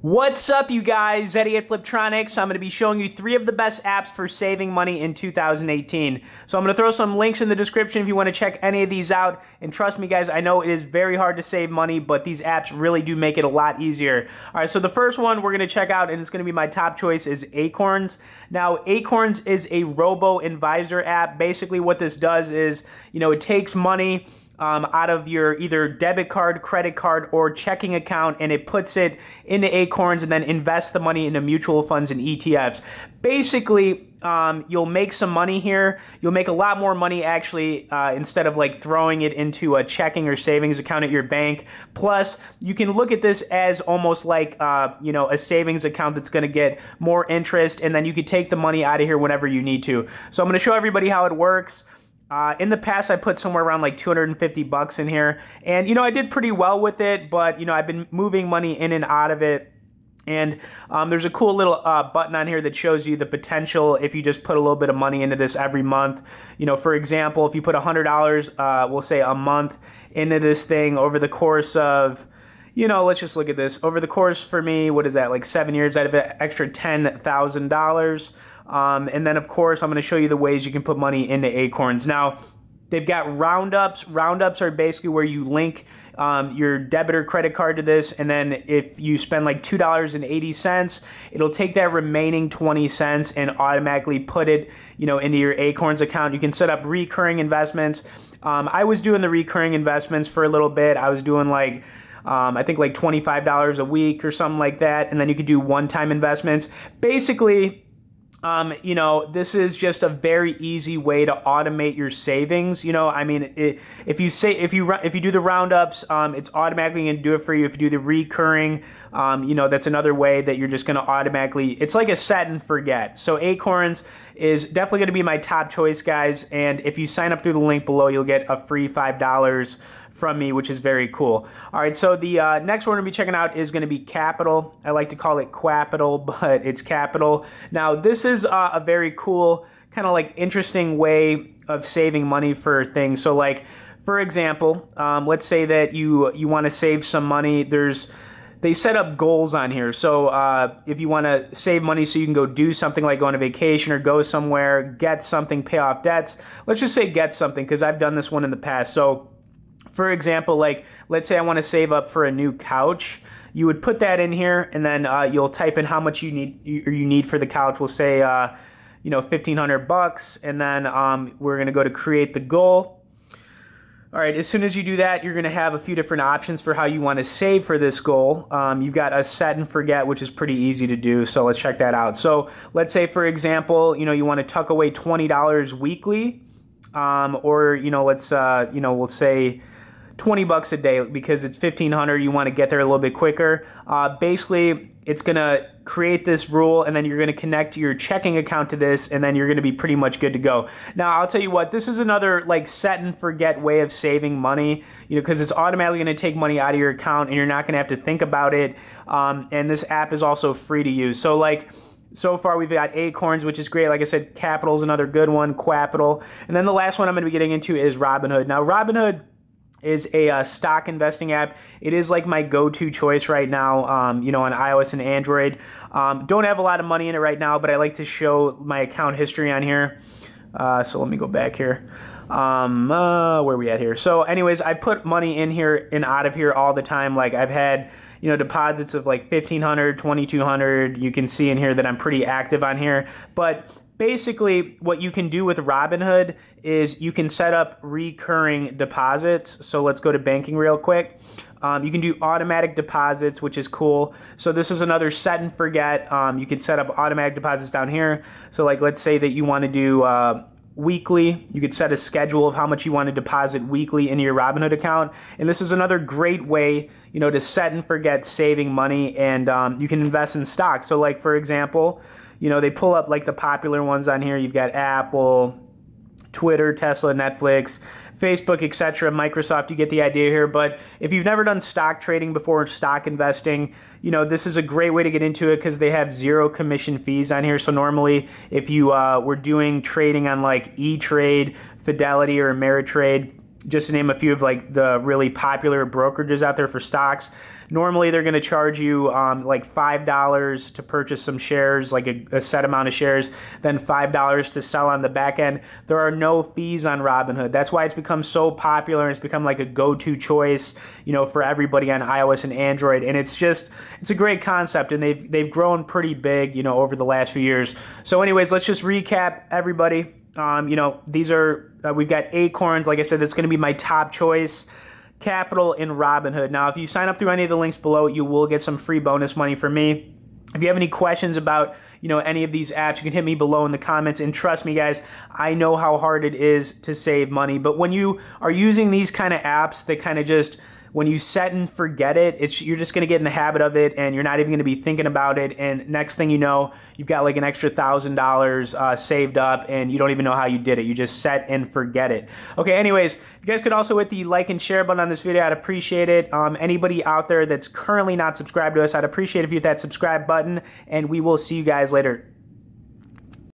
What's up, you guys? Eddie at Fliptroniks. I'm going to be showing you 3 of the best apps for saving money in 2018. So I'm going to throw some links in the description if you want to check any of these out. And trust me, guys, I know it is very hard to save money, but these apps really do make it a lot easier. All right, so the first one we're going to check out, and it's going to be my top choice, is Acorns. Now, Acorns is a robo-advisor app. Basically, what this does is, it takes money out of your either debit card, credit card, or checking account, and it puts it into Acorns and then invests the money into mutual funds and ETFs. Basically, you'll make some money here. You'll make a lot more money, actually, instead of like throwing it into a checking or savings account at your bank. Plus, you can look at this as almost like, a savings account that's going to get more interest, and then you could take the money out of here whenever you need to. So I'm going to show everybody how it works. In the past, I put somewhere around like $250 in here, and I did pretty well with it, but I've been moving money in and out of it. And there's a cool little button on here that shows you the potential if you just put a little bit of money into this every month. For example, if you put $100, we'll say a month, into this thing over the course of, let's just look at this. Over the course for me, what is that, like 7 years, I'd have an extra $10,000. And then, of course, I'm going to show you the ways you can put money into Acorns. Now, they've got roundups. Roundups are basically where you link your debit or credit card to this, and then if you spend like $2.80, it'll take that remaining 20 cents and automatically put it, into your Acorns account. You can set up recurring investments. I was doing the recurring investments for a little bit. I was doing like I think like $25 a week or something like that, and then you could do one-time investments. Basically, this is just a very easy way to automate your savings. If you do the roundups, it's automatically going to do it for you. If you do the recurring, that's another way that you're just going to automatically, it's like a set and forget. So Acorns is definitely going to be my top choice, guys. And if you sign up through the link below, you'll get a free $5 from me, which is very cool. All right, so the next one we're going to be checking out is going to be Capital. I like to call it Quapital, but it's Capital. Now, this is a very cool, kind of like interesting way of saving money for things. So like, for example, let's say that you want to save some money. They set up goals on here. So if you want to save money so you can go do something like go on a vacation or go somewhere, get something, pay off debts. Let's just say get something, because I've done this one in the past. So for example, like, let's say I want to save up for a new couch. You would put that in here, and then you'll type in how much you need for the couch. We'll say, $1,500, and then we're going to go to create the goal. All right, as soon as you do that, you're going to have a few different options for how you want to save for this goal. You've got a set and forget, which is pretty easy to do, so let's check that out. So let's say, for example, you want to tuck away $20 weekly, or, we'll say $20 a day, because it's $1,500. You want to get there a little bit quicker. Basically, it's going to create this rule, and then you're going to connect your checking account to this, and then you're going to be pretty much good to go. Now, I'll tell you what, this is another like set and forget way of saving money, because it's automatically going to take money out of your account, and you're not going to have to think about it. And this app is also free to use. So like, so far, we've got Acorns, which is great. Like I said, Capital is another good one, Quapital. And then the last one I'm going to be getting into is Robinhood. Now, Robinhood is a stock investing app. It is like my go-to choice right now, on iOS and Android. Don't have a lot of money in it right now, but I like to show my account history on here. So let me go back here. Where are we at here? So anyways, I put money in here and out of here all the time. Like, I've had, deposits of like $1,500, $2,200. You can see in here that I'm pretty active on here. But basically, what you can do with Robinhood is you can set up recurring deposits. So let's go to banking real quick. You can do automatic deposits, which is cool. So this is another set and forget. You can set up automatic deposits down here. So like, let's say that you want to do weekly. You could set a schedule of how much you want to deposit weekly into your Robinhood account. And this is another great way, to set and forget saving money, and you can invest in stocks. So like, for example, they pull up like the popular ones on here. You've got Apple, Twitter, Tesla, Netflix, Facebook, etc., Microsoft. You get the idea here. But if you've never done stock trading before, stock investing, this is a great way to get into it, because they have 0 commission fees on here. So normally, if you were doing trading on like E-Trade, Fidelity, or Ameritrade, just to name a few of like the really popular brokerages out there for stocks. Normally, they're going to charge you like $5 to purchase some shares, like a set amount of shares, then $5 to sell on the back end. There are no fees on Robinhood. That's why it's become so popular, and it's become like a go-to choice, you know, for everybody on iOS and Android. And it's a great concept, and they've grown pretty big, you know, over the last few years. So, anyways, let's just recap, everybody. You know, these are we've got Acorns. Like I said, that's going to be my top choice. Capital in Robinhood. Now, if you sign up through any of the links below, you will get some free bonus money from me. If you have any questions about, you know, any of these apps, you can hit me below in the comments. And trust me, guys, I know how hard it is to save money. But when you are using these kind of apps that kind of just, when you set and forget it, you're just going to get in the habit of it, and you're not even going to be thinking about it. And next thing you know, you've got like an extra $1,000 saved up, and you don't even know how you did it. You just set and forget it. Okay, anyways, you guys could also hit the like and share button on this video. I'd appreciate it. Anybody out there that's currently not subscribed to us, I'd appreciate if you hit that subscribe button, and we will see you guys later.